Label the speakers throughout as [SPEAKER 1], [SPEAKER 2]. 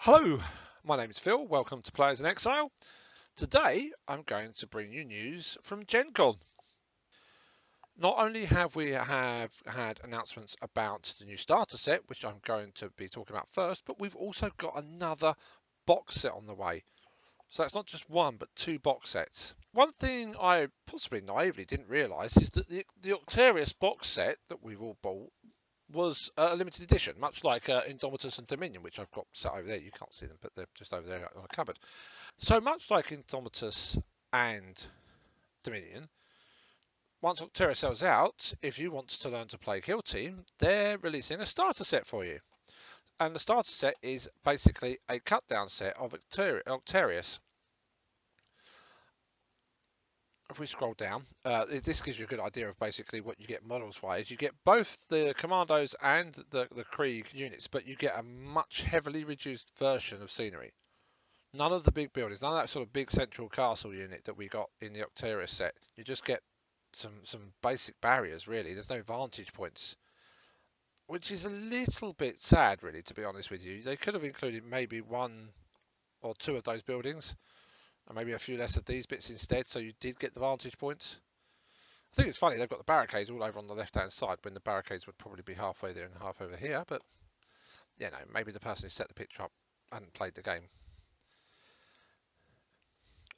[SPEAKER 1] Hello, my name is Phil. Welcome to Players in Exile. Today I'm going to bring you news from Gen Con. Not only have we had announcements about the new starter set, which I'm going to be talking about first, but we've also got another box set on the way. So it's not just one, but two box sets. One thing I possibly naively didn't realise is that the Octarius box set that we've all bought was a limited edition, much like Indomitus and Dominion, which I've got set over there. You can't see them, but they're just over there on a cupboard. So much like Indomitus and Dominion, once Octarius sells out, if you want to learn to play Kill Team, they're releasing a starter set for you. And the starter set is basically a cut down set of Octarius. If we scroll down, this gives you a good idea of basically what you get models wise. You get both the Commandos and the Krieg units, but you get a much heavily reduced version of scenery. None of the big buildings, none of that sort of big central castle unit that we got in the Octarius set. You just get some basic barriers, really. There's no vantage points, which is a little bit sad, really, to be honest with you. They could have included maybe one or two of those buildings, and maybe a few less of these bits instead, so you did get the vantage points. I think it's funny, they've got the barricades all over on the left-hand side, when the barricades would probably be halfway there and half over here, but, you know, maybe the person who set the picture up hadn't played the game.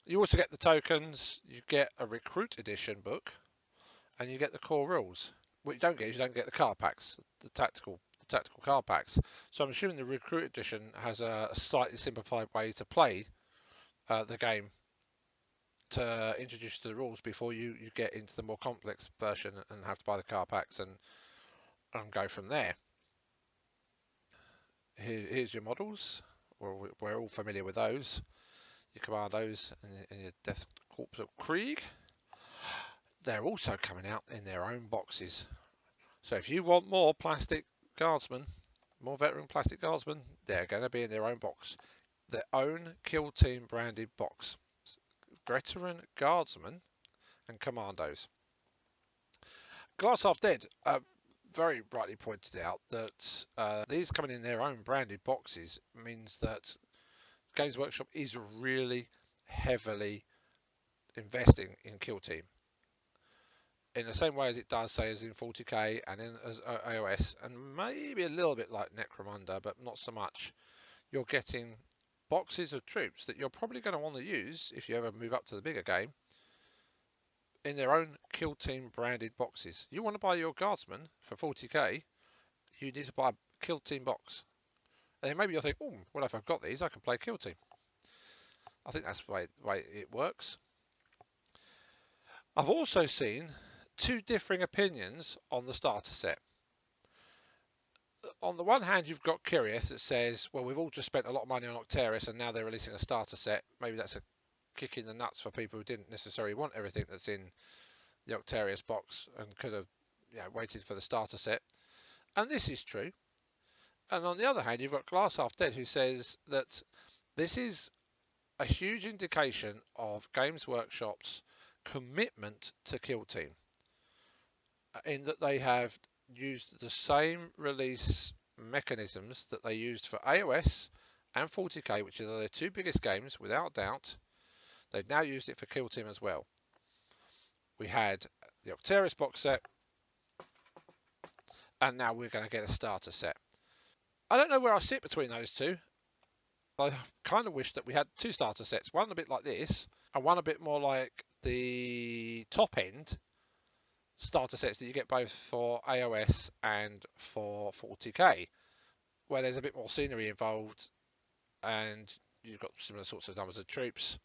[SPEAKER 1] You also get the tokens, you get a recruit edition book, and you get the core rules. What you don't get is you don't get the card packs, the tactical card packs. So I'm assuming the recruit edition has a slightly simplified way to play the game to introduce to the rules before you get into the more complex version and have to buy the card packs and go from there. Here's your models. We're all familiar with those. Your Commandos and your Death Corps of Krieg. They're also coming out in their own boxes. So if you want more plastic guardsmen, more veteran plastic guardsmen, they're going to be in their own box. Their own Kill Team branded box. Veteran guardsmen and commandos. Glass Half Dead very rightly pointed out that these coming in their own branded boxes means that Games Workshop is really heavily investing in Kill Team. In the same way as it does, say, as in 40k and in as AOS, and maybe a little bit like Necromunda, but not so much. You're getting boxes of troops that you're probably going to want to use if you ever move up to the bigger game in their own Kill Team branded boxes. You want to buy your Guardsman for 40k, you need to buy a Kill Team box. And then maybe you'll think, oh, well, if I've got these, I can play Kill Team. I think that's the way it works. I've also seen two differing opinions on the starter set. On the one hand, you've got Curious that says, well, we've all just spent a lot of money on Octarius and now they're releasing a starter set. Maybe that's a kick in the nuts for people who didn't necessarily want everything that's in the Octarius box and could have waited for the starter set. And this is true. And on the other hand, you've got Glass Half Dead who says that this is a huge indication of Games Workshop's commitment to Kill Team, in that they have used the same release mechanisms that they used for AOS and 40k, which are their two biggest games without doubt. They've now used it for Kill Team as well. We had the Octarius box set, and now we're going to get a starter set. I don't know where I sit between those two. I kind of wish that we had two starter sets, one a bit like this, and one a bit more like the top end starter sets that you get both for AOS and for 40k, where there's a bit more scenery involved and you've got similar sorts of numbers of troops,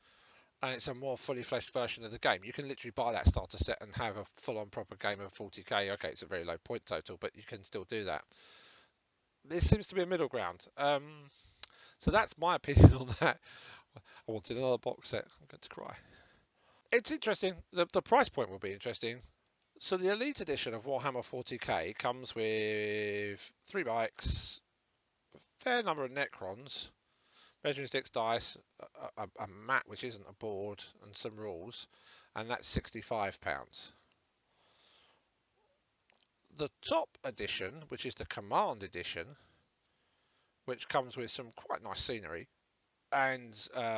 [SPEAKER 1] and it's a more fully fleshed version of the game. You can literally buy that starter set and have a full-on proper game of 40k. Okay, it's a very low point total, but you can still do that. This seems to be a middle ground. So that's my opinion on that. I wanted another box set. I'm going to cry. It's interesting. The price point will be interesting. So the Elite Edition of Warhammer 40k comes with 3 bikes, a fair number of Necrons, measuring sticks, dice, a mat which isn't a board, and some rules, and that's £65. The top edition, which is the Command Edition, which comes with some quite nice scenery and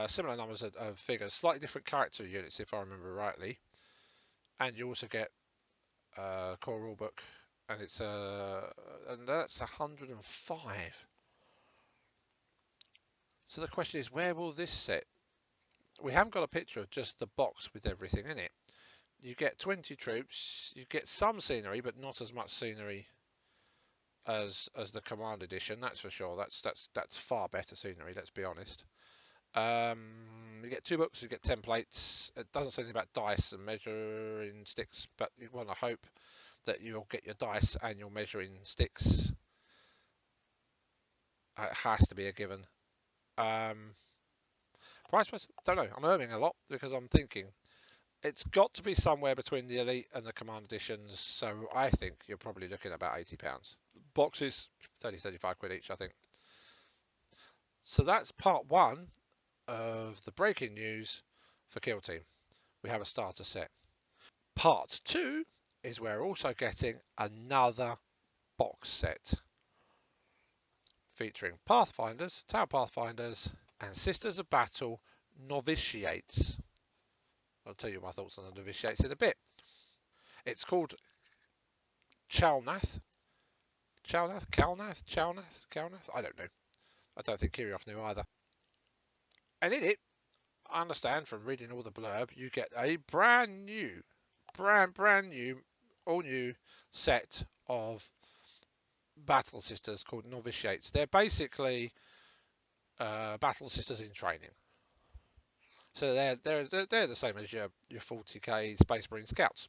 [SPEAKER 1] similar numbers of figures, slightly different character units if I remember rightly. And you also get a core rulebook, and and that's 105. So the question is, where will this sit? We haven't got a picture of just the box with everything in it. You get 20 troops, you get some scenery, but not as much scenery as the Command Edition. That's for sure. That's far better scenery. Let's be honest. You get 2 books, you get templates. It doesn't say anything about dice and measuring sticks, but you want to hope that you'll get your dice and your measuring sticks. It has to be a given. Price, don't know. I'm earning a lot because I'm thinking it's got to be somewhere between the Elite and the Command Editions. So I think you're probably looking at about £80. Boxes, 35 quid each, I think. So that's part 1 of the breaking news for Kill Team. We have a starter set. Part 2 is we're also getting another box set featuring Pathfinders, Tower Pathfinders, and Sisters of Battle Novitiates. I'll tell you my thoughts on the Novitiates in a bit. It's called Chalnath. Chalnath? I don't know. I don't think Kirioth knew either. And in it, I understand from reading all the blurb, you get a brand new, all new set of battle sisters called Novitiates. They're basically battle sisters in training. So they're the same as your 40k Space Marine Scouts,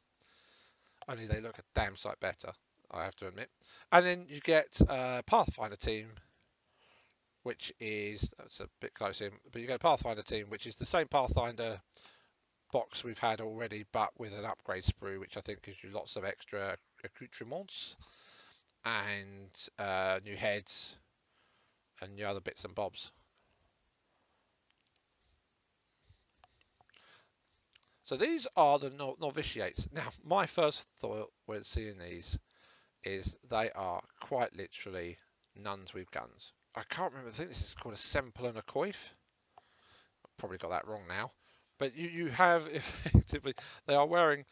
[SPEAKER 1] only they look a damn sight better, I have to admit. And then you get Pathfinder team, which is that's a bit close in, but you get a Pathfinder team, which is the same Pathfinder box we've had already, but with an upgrade sprue, which I think gives you lots of extra accoutrements and new heads and new other bits and bobs. So these are the novitiates. Now, my first thought when seeing these is they are quite literally nuns with guns. I can't remember. I think this is called a Semple and a Coif. Probably got that wrong now. But you have effectively, they are wearing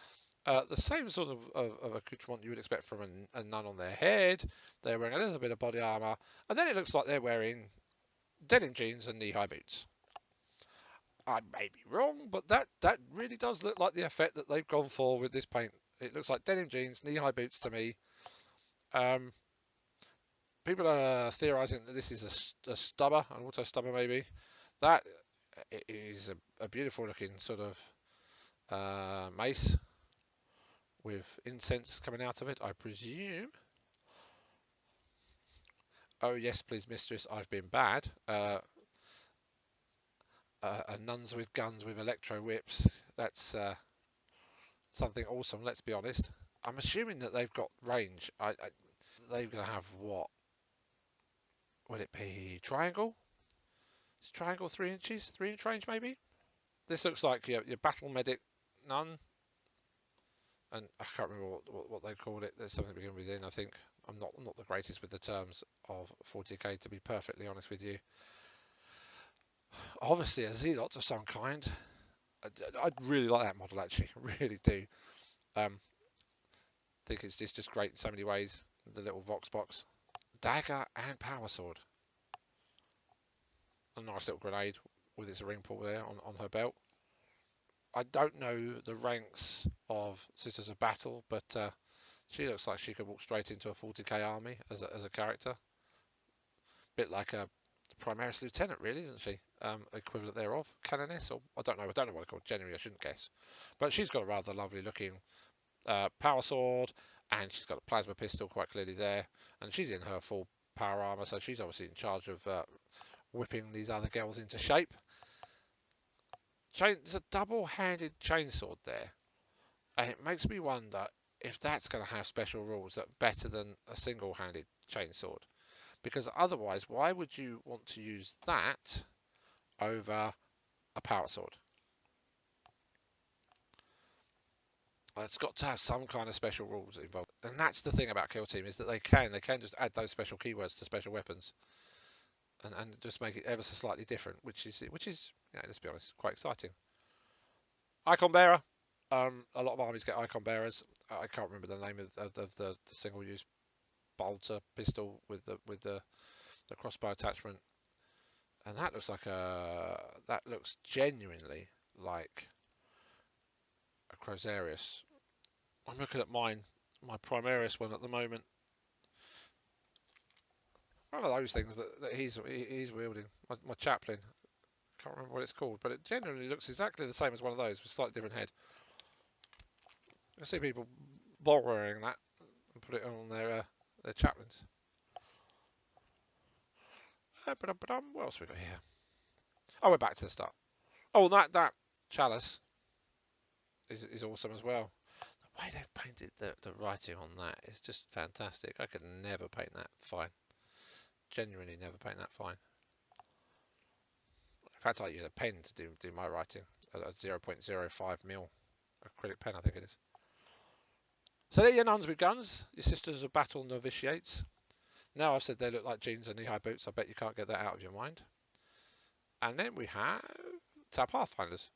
[SPEAKER 1] the same sort of accoutrement you would expect from a nun on their head. They're wearing a little bit of body armour. And then it looks like they're wearing denim jeans and knee-high boots. I may be wrong, but that really does look like the effect that they've gone for with this paint. It looks like denim jeans, knee-high boots to me. Um, People are theorising that this is a stubber, an auto stubber maybe. That is a beautiful looking sort of mace with incense coming out of it, I presume. Oh yes, please, mistress, I've been bad. Nuns with guns with electro whips. That's something awesome. Let's be honest. I'm assuming that they've got range. They're gonna have what? Would it be triangle? Is triangle 3 inches? 3-inch range maybe? This looks like your battle medic nun, and I can't remember what they called it. There's something beginning with in. I think I'm not the greatest with the terms of 40k, to be perfectly honest with you. Obviously, a zealot of some kind. I'd really like that model actually. I really do. Think it's just great in so many ways. The little Vox box, dagger and power sword. A nice little grenade with its ring pull there on her belt. I don't know the ranks of Sisters of Battle, but she looks like she could walk straight into a 40k army as a character. Bit like a Primaris Lieutenant, really, isn't she? Equivalent thereof, Canoness, or I don't know what I call it. Generally, I shouldn't guess. But she's got a rather lovely looking power sword, and she's got a plasma pistol quite clearly there, and she's in her full power armor, so she's obviously in charge of whipping these other girls into shape. There's a double-handed chainsword there, and it makes me wonder if that's going to have special rules that are better than a single-handed chainsword. Because otherwise, why would you want to use that over a power sword? It's got to have some kind of special rules involved, and that's the thing about Kill Team, is that they can just add those special keywords to special weapons. and just make it ever so slightly different, which is yeah, let's be honest, quite exciting. Icon bearer. A lot of armies get icon bearers. I can't remember the name of the single-use bolter pistol with the crossbow attachment, and that looks genuinely like a Crozarius. I'm looking at my Primaris one at the moment. One of those things that he's wielding. My chaplain. Can't remember what it's called, but it generally looks exactly the same as one of those with a slightly different head. I see people borrowing that and put it on their chaplains. What else we got here? Oh, we're back to the start. Oh, that chalice is awesome as well. The way they've painted the writing on that is just fantastic. I could never paint that fine. Genuinely never paint that fine. In fact, I use a pen to do my writing. A 0.05mm acrylic pen, I think it is. So they're your nuns with guns. Your sisters of battle novitiates. Now I've said they look like jeans and knee-high boots. I bet you can't get that out of your mind. And then we have our Pathfinders.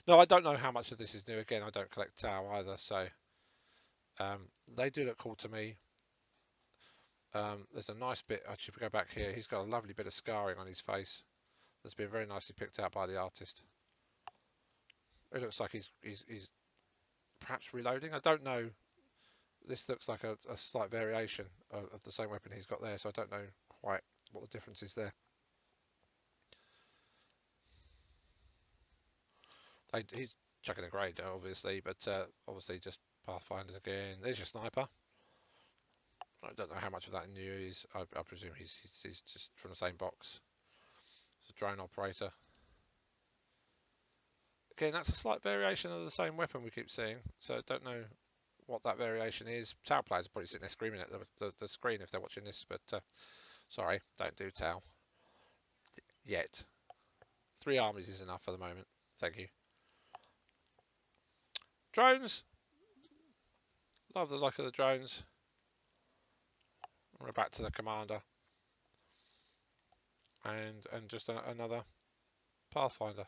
[SPEAKER 1] No, I don't know how much of this is new. Again, I don't collect Tau either, so they do look cool to me. There's a nice bit, actually, if we go back here, he's got a lovely bit of scarring on his face that's been very nicely picked out by the artist. It looks like he's perhaps reloading. I don't know. This looks like a slight variation of the same weapon he's got there, so I don't know quite what the difference is there. He's chucking a grade, obviously, but obviously just Pathfinders again. There's your sniper. I don't know how much of that new is. I presume he's just from the same box. It's a drone operator. Again, that's a slight variation of the same weapon we keep seeing, so I don't know what that variation is. Tau players are probably sitting there screaming at the screen if they're watching this, but sorry, don't do Tau. Yet. 3 armies is enough for the moment. Thank you. Drones. Love the look of the drones. We're back to the commander. And just another Pathfinder.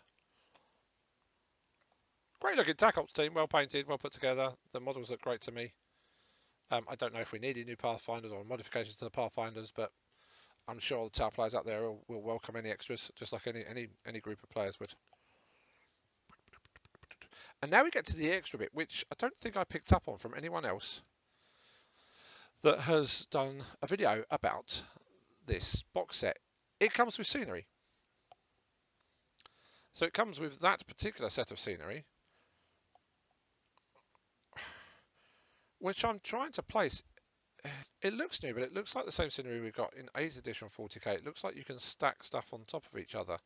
[SPEAKER 1] Great looking TAC Ops team, well painted, well put together. The models look great to me. I don't know if we need any new Pathfinders or modifications to the Pathfinders, but I'm sure the Tau players out there will welcome any extras, just like any group of players would. And now we get to the extra bit, which I don't think I picked up on from anyone else that has done a video about this box set. It comes with scenery. So it comes with that particular set of scenery, which I'm trying to place. It looks new, but it looks like the same scenery we got in 8th edition 40k. It looks like you can stack stuff on top of each other.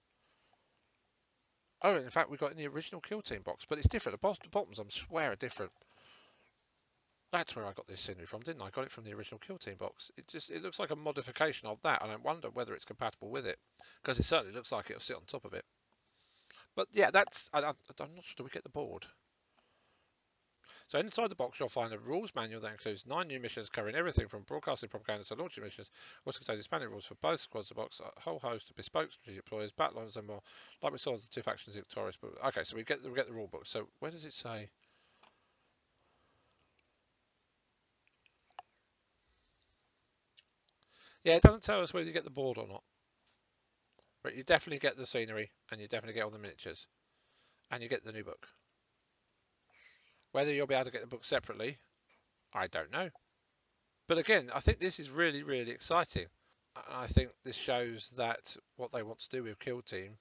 [SPEAKER 1] Oh, in fact, we got in the original Kill Team box, but it's different. The bottoms, I swear, are different. That's where I got this scenery from, didn't I? I got it from the original Kill Team box. It looks like a modification of that, and I wonder whether it's compatible with it, because it certainly looks like it'll sit on top of it. But yeah, I'm not sure. Do we get the board? So inside the box, you'll find a rules manual that includes 9 new missions covering everything from broadcasting propaganda to launching missions. Also contains expanded rules for both squads of the box, a whole host of bespoke strategic deploys, battle lines, and more. Like we saw with the 2 factions victorious. But okay, so we get the rule book. So where does it say? Yeah, it doesn't tell us whether you get the board or not. But you definitely get the scenery, and you definitely get all the miniatures, and you get the new book. Whether you'll be able to get the book separately, I don't know. But again, I think this is really, really exciting. And I think this shows that what they want to do with Kill Team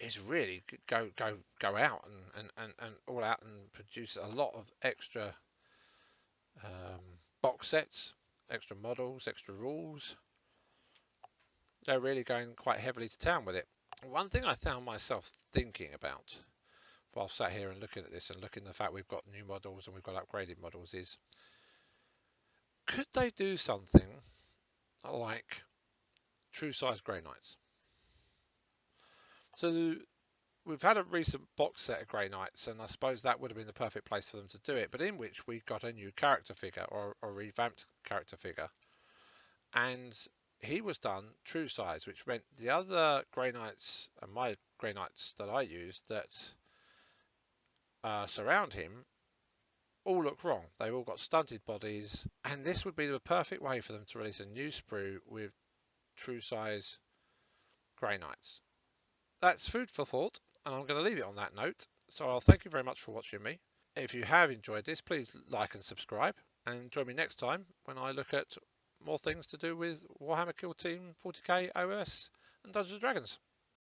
[SPEAKER 1] is really go out and all out and produce a lot of extra box sets, extra models, extra rules. They're really going quite heavily to town with it. One thing I found myself thinking about while sat here and looking at this and looking at the fact we've got new models and we've got upgraded models is, could they do something like true size Grey Knights? So we've had a recent box set of Grey Knights, and I suppose that would have been the perfect place for them to do it, but in which we got a new character figure, or a revamped character figure. And he was done true size, which meant the other Grey Knights and my Grey Knights that I used that surround him all look wrong. They've all got stunted bodies, and this would be the perfect way for them to release a new sprue with true size Grey Knights. That's food for thought, and I'm going to leave it on that note. So I'll thank you very much for watching me. If you have enjoyed this, please like and subscribe, and join me next time when I look at more things to do with Warhammer Kill Team, 40k, OS, and Dungeons & Dragons.